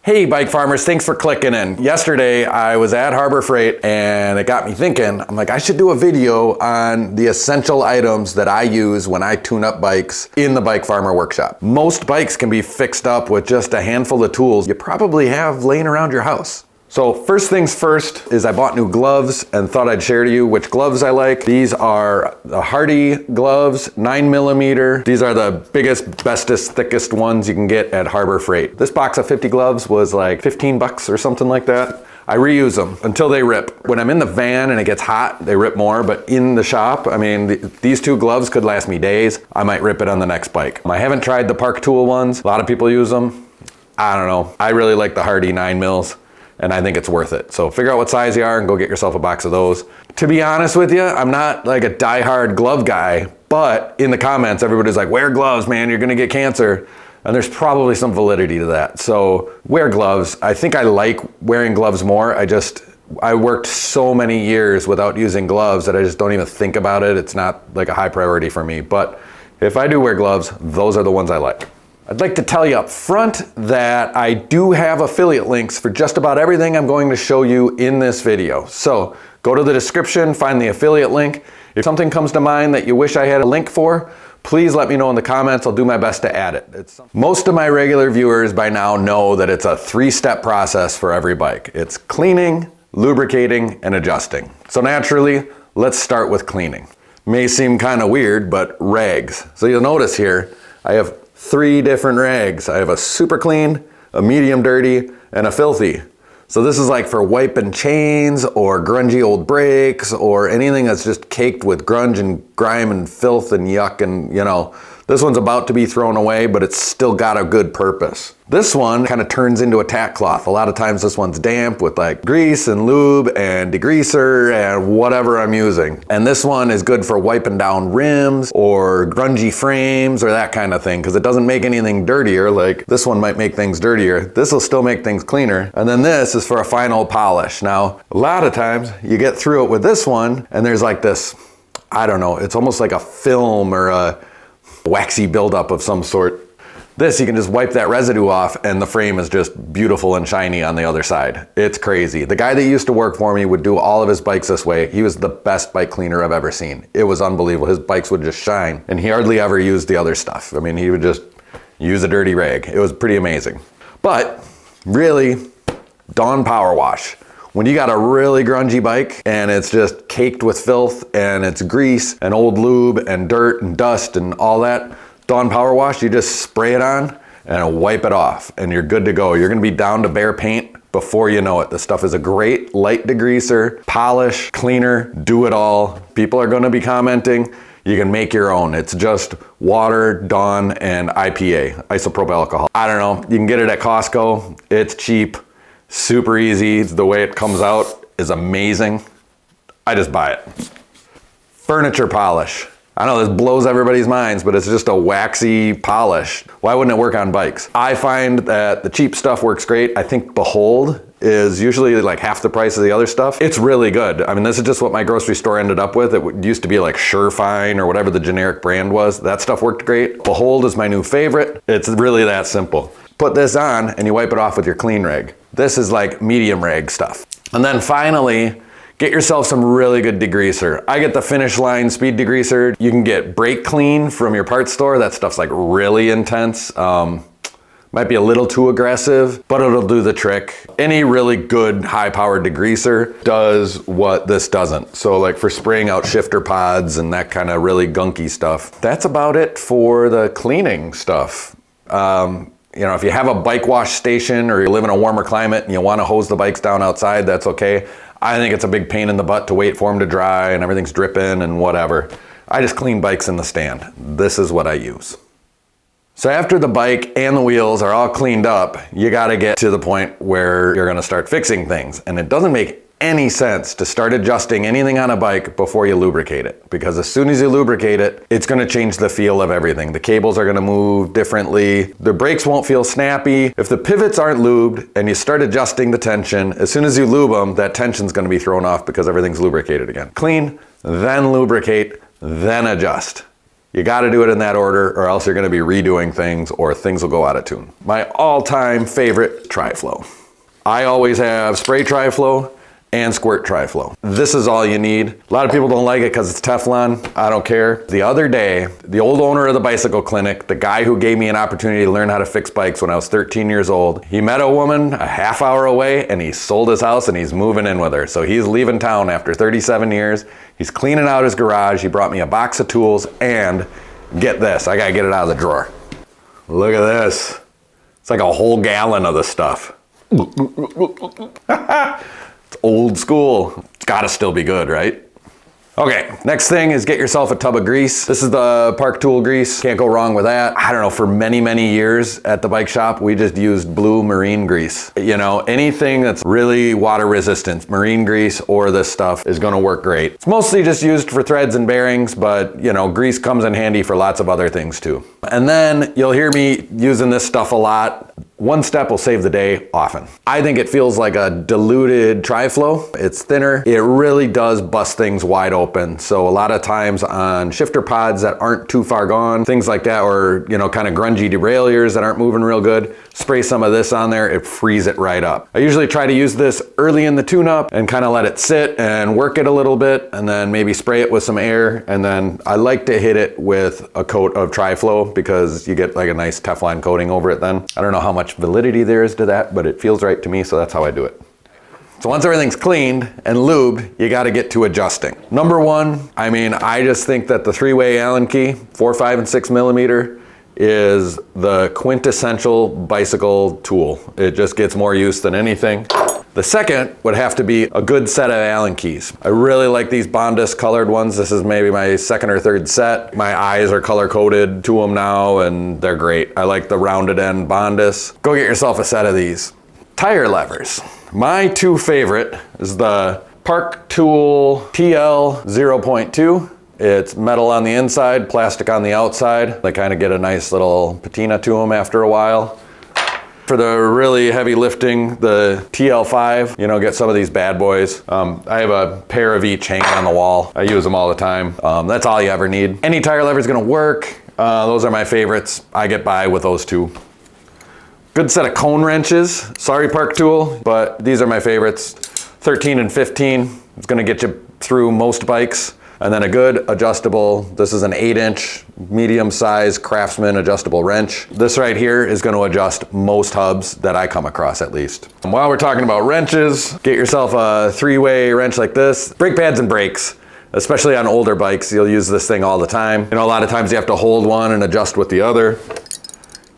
Hey bike farmers, thanks for clicking in. Yesterday I was at Harbor Freight and it got me thinking, I'm like, I should do a video on the essential items that I use when I tune up bikes in the Bike Farmer workshop. Most bikes can be fixed up with just a handful of tools you probably have laying around your house. So first things first is I bought new gloves and thought I'd share to you which gloves I like. These are the Hardy gloves, 9mm. These are the biggest, bestest, thickest ones you can get at Harbor Freight. This box of 50 gloves was like 15 bucks or something like that. I reuse them until they rip. When I'm in the van and it gets hot, they rip more, but in the shop, I mean, these two gloves could last me days. I might rip it on the next bike. I haven't tried the Park Tool ones. A lot of people use them. I don't know. I really like the Hardy 9mm. And I think it's worth it. So figure out what size you are and go get yourself a box of those. To be honest with you, I'm not like a die-hard glove guy, but in the comments, everybody's like, wear gloves, man, you're gonna get cancer. And there's probably some validity to that. So wear gloves. I think I like wearing gloves more. I worked so many years without using gloves that I just don't even think about it. It's not like a high priority for me. But if I do wear gloves, those are the ones I like. I'd like to tell you up front that I do have affiliate links for just about everything I'm going to show you in this video. So go to the description, find the affiliate link. If something comes to mind that you wish I had a link for, please let me know in the comments. I'll do my best to add it. Most of my regular viewers by now know that it's a 3-step process for every bike. It's cleaning, lubricating, and adjusting. So naturally, let's start with cleaning. May seem kind of weird, but rags. So you'll notice here, I have 3 different rags. I have a super clean, a medium dirty, and a filthy. So this is like for wiping chains or grungy old brakes or anything that's just caked with grunge and grime and filth and yuck, and you know, this one's about to be thrown away, but it's still got a good purpose. This one kind of turns into a tack cloth. A lot of times this one's damp with like grease and lube and degreaser and whatever I'm using. And this one is good for wiping down rims or grungy frames or that kind of thing, because it doesn't make anything dirtier. Like this one might make things dirtier. This will still make things cleaner. And then this is for a final polish. Now, a lot of times you get through it with this one and there's like this, I don't know, it's almost like a film or a waxy buildup of some sort. This, you can just wipe that residue off and the frame is just beautiful and shiny on the other side. It's crazy. The guy that used to work for me would do all of his bikes this way. He was the best bike cleaner I've ever seen. It was unbelievable. His bikes would just shine and he hardly ever used the other stuff. I mean, he would just use a dirty rag. It was pretty amazing. But really, Dawn Power Wash. When you got a really grungy bike and it's just caked with filth and it's grease and old lube and dirt and dust and all that, Dawn Power Wash, you just spray it on and wipe it off and you're good to go. You're gonna be down to bare paint before you know it. This stuff is a great light degreaser, polish, cleaner, do it all. People are gonna be commenting. You can make your own. It's just water, Dawn, and IPA, isopropyl alcohol. I don't know, you can get it at Costco. It's cheap. Super easy. The way it comes out is amazing. I just buy it. Furniture polish. I know this blows everybody's minds, but it's just a waxy polish. Why wouldn't it work on bikes? I find that the cheap stuff works great. I think Behold is usually like half the price of the other stuff. It's really good. I mean, this is just what my grocery store ended up with. It used to be like Surefine or whatever the generic brand was. That stuff worked great. Behold is my new favorite. It's really that simple. Put this on and you wipe it off with your clean rag. This is like medium rag stuff. And then finally, get yourself some really good degreaser. I get the Finish Line speed degreaser. You can get Brake Clean from your parts store. That stuff's like really intense. Might be a little too aggressive, but it'll do the trick. Any really good high-powered degreaser does what this doesn't. So like for spraying out shifter pods and that kind of really gunky stuff. That's about it for the cleaning stuff. You know, if you have a bike wash station or you live in a warmer climate and you want to hose the bikes down outside, that's okay. I think it's a big pain in the butt to wait for them to dry and everything's dripping and whatever. I just clean bikes in the stand. This is what I use. So after the bike and the wheels are all cleaned up, you got to get to the point where you're going to start fixing things. And it doesn't make any sense to start adjusting anything on a bike before you lubricate it, because as soon as you lubricate it, it's going to change the feel of everything. The cables are going to move differently. The brakes won't feel snappy. If the pivots aren't lubed and you start adjusting the tension, as soon as you lube them, that tension's going to be thrown off because everything's lubricated again. Clean, then lubricate, then adjust. You got to do it in that order or else you're going to be redoing things or things will go out of tune. My all-time favorite Tri-Flow. I always have spray Tri-Flow and squirt Tri-Flow. This is all you need. A lot of people don't like it because it's Teflon. I don't care. The other day, the old owner of the bicycle clinic, the guy who gave me an opportunity to learn how to fix bikes when I was 13 years old, he met a woman a half hour away and he sold his house and he's moving in with her. So he's leaving town after 37 years. He's cleaning out his garage. He brought me a box of tools and get this, I gotta get it out of the drawer. Look at this. It's like a whole gallon of the stuff. It's old school. It's gotta still be good, right? Okay, next thing is get yourself a tub of grease. This is the Park Tool grease. Can't go wrong with that. I don't know, for many, many years at the bike shop, we just used blue marine grease. You know, anything that's really water resistant, marine grease or this stuff is gonna work great. It's mostly just used for threads and bearings, but you know, grease comes in handy for lots of other things too. And then you'll hear me using this stuff a lot. One step will save the day often. I think it feels like a diluted Tri-Flow. It's thinner. It really does bust things wide open. So a lot of times on shifter pods that aren't too far gone, things like that, or you know, kind of grungy derailleurs that aren't moving real good, spray some of this on there, it frees it right up. I usually try to use this early in the tune-up and kind of let it sit and work it a little bit and then maybe spray it with some air. And then I like to hit it with a coat of Tri-Flow because you get like a nice Teflon coating over it then. I don't know how much validity there is to that, but it feels right to me, so that's how I do it. So once everything's cleaned and lubed, you got to get to adjusting. Number one, I mean, I just think that the three-way Allen key, 4, 5, and 6 millimeter, is the quintessential bicycle tool. It just gets more use than anything. The second would have to be a good set of Allen keys. I really like these Bondus colored ones. This is maybe my second or third set. My eyes are color coded to them now and they're great. I like the rounded end Bondus. Go get yourself a set of these. Tire levers. My two favorite is the Park Tool TL 0.2. It's metal on the inside, plastic on the outside. They kind of get a nice little patina to them after a while. For the really heavy lifting, the TL5, you know, get some of these bad boys. I have a pair of each hanging on the wall. I use them all the time. That's all you ever need. Any tire lever is gonna work. Those are my favorites. I get by with those two. Good set of cone wrenches. Sorry, Park Tool, but these are my favorites. 13 and 15. It's gonna get you through most bikes. And then a good adjustable, this is an 8-inch medium size Craftsman adjustable wrench. This right here is going to adjust most hubs that I come across at least. And while we're talking about wrenches, get yourself a 3-way wrench like this. Brake pads and brakes, especially on older bikes, you'll use this thing all the time. You know, a lot of times you have to hold one and adjust with the other.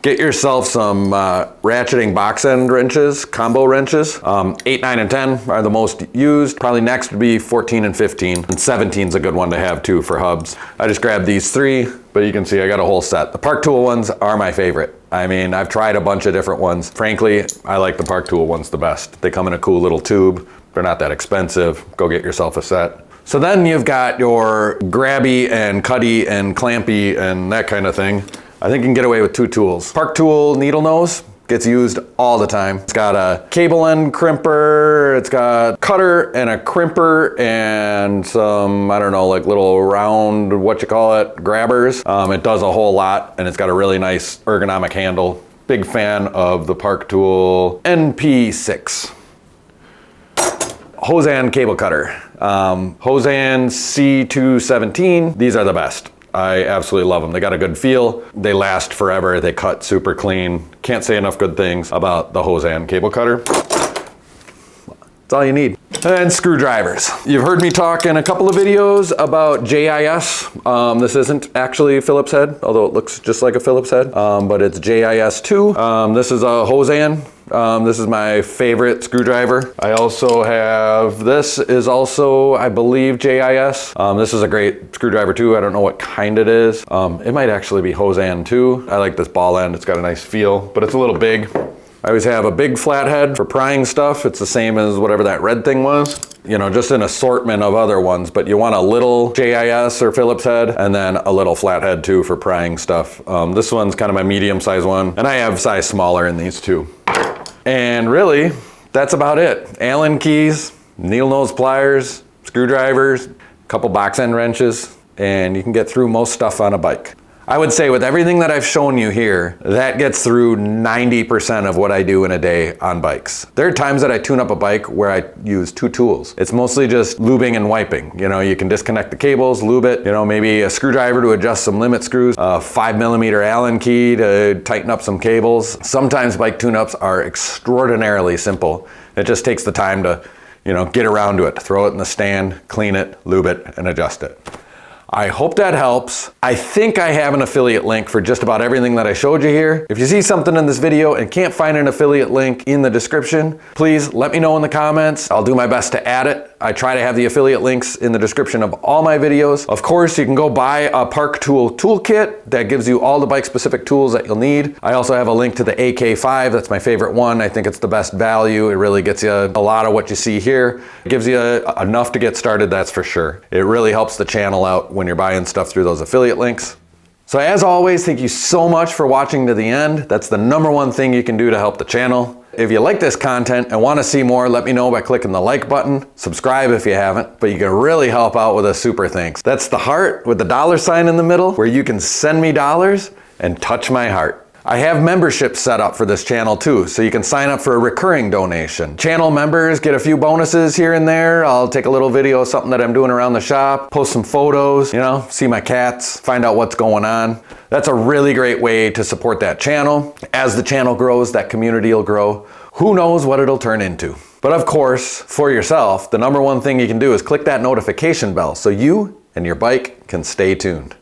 Get yourself some ratcheting box end wrenches, combo wrenches. 8, 9, and 10 are the most used. Probably next would be 14 and 15. And 17 is a good one to have too for hubs. I just grabbed these 3, but you can see I got a whole set. The Park Tool ones are my favorite. I mean, I've tried a bunch of different ones. Frankly, I like the Park Tool ones the best. They come in a cool little tube. They're not that expensive. Go get yourself a set. So then you've got your grabby and cutty and clampy and that kind of thing. I think you can get away with 2 tools. Park Tool needle nose gets used all the time. It's got a cable end crimper, it's got cutter and a crimper and some, I don't know, like little round, what you call it, grabbers. It does a whole lot and it's got a really nice ergonomic handle. Big fan of the Park Tool NP6. Hosan cable cutter. Hosan C217, these are the best. I absolutely love them. They got a good feel. They last forever. They cut super clean. Can't say enough good things about the Hosan cable cutter. That's all you need. And screwdrivers. You've heard me talk in a couple of videos about JIS. This isn't actually a Phillips head, although it looks just like a Phillips head, but it's JIS2. This is a Hosan. This is my favorite screwdriver. I also have, this is also, I believe, JIS. This is a great screwdriver too. I don't know what kind it is. It might actually be Hosan too. I like this ball end. It's got a nice feel, but it's a little big. I always have a big flathead for prying stuff. It's the same as whatever that red thing was. You know, just an assortment of other ones, but you want a little JIS or Phillips head and then a little flathead too for prying stuff. This one's kind of my medium size one, and I have size smaller in these too. And really, that's about it. Allen keys, needle nose pliers, screwdrivers, a couple box end wrenches. and you can get through most stuff on a bike. I would say with everything that I've shown you here, that gets through 90% of what I do in a day on bikes. There are times that I tune up a bike where I use 2 tools. It's mostly just lubing and wiping. You know, you can disconnect the cables, lube it, you know, maybe a screwdriver to adjust some limit screws, a 5mm Allen key to tighten up some cables. Sometimes bike tune-ups are extraordinarily simple. It just takes the time to, you know, get around to it, throw it in the stand, clean it, lube it, and adjust it. I hope that helps. I think I have an affiliate link for just about everything that I showed you here. If you see something in this video and can't find an affiliate link in the description, please let me know in the comments. I'll do my best to add it. I try to have the affiliate links in the description of all my videos. Of course, you can go buy a Park Tool toolkit that gives you all the bike specific tools that you'll need. I also have a link to the AK5. That's my favorite one. I think it's the best value. It really gets you a lot of what you see here. It gives you enough to get started, that's for sure. It really helps the channel out when you're buying stuff through those affiliate links. So as always, thank you so much for watching to the end. That's the #1 thing you can do to help the channel. If you like this content and want to see more, let me know by clicking the like button. Subscribe if you haven't, but you can really help out with a super thanks. That's the heart with the $sign in the middle, where you can send me dollars and touch my heart. I have memberships set up for this channel too, so you can sign up for a recurring donation. Channel members get a few bonuses here and there. I'll take a little video of something that I'm doing around the shop, post some photos, you know, see my cats, find out what's going on. That's a really great way to support that channel. As the channel grows, that community will grow. Who knows what it'll turn into. But of course, for yourself, the #1 thing you can do is click that notification bell so you and your bike can stay tuned.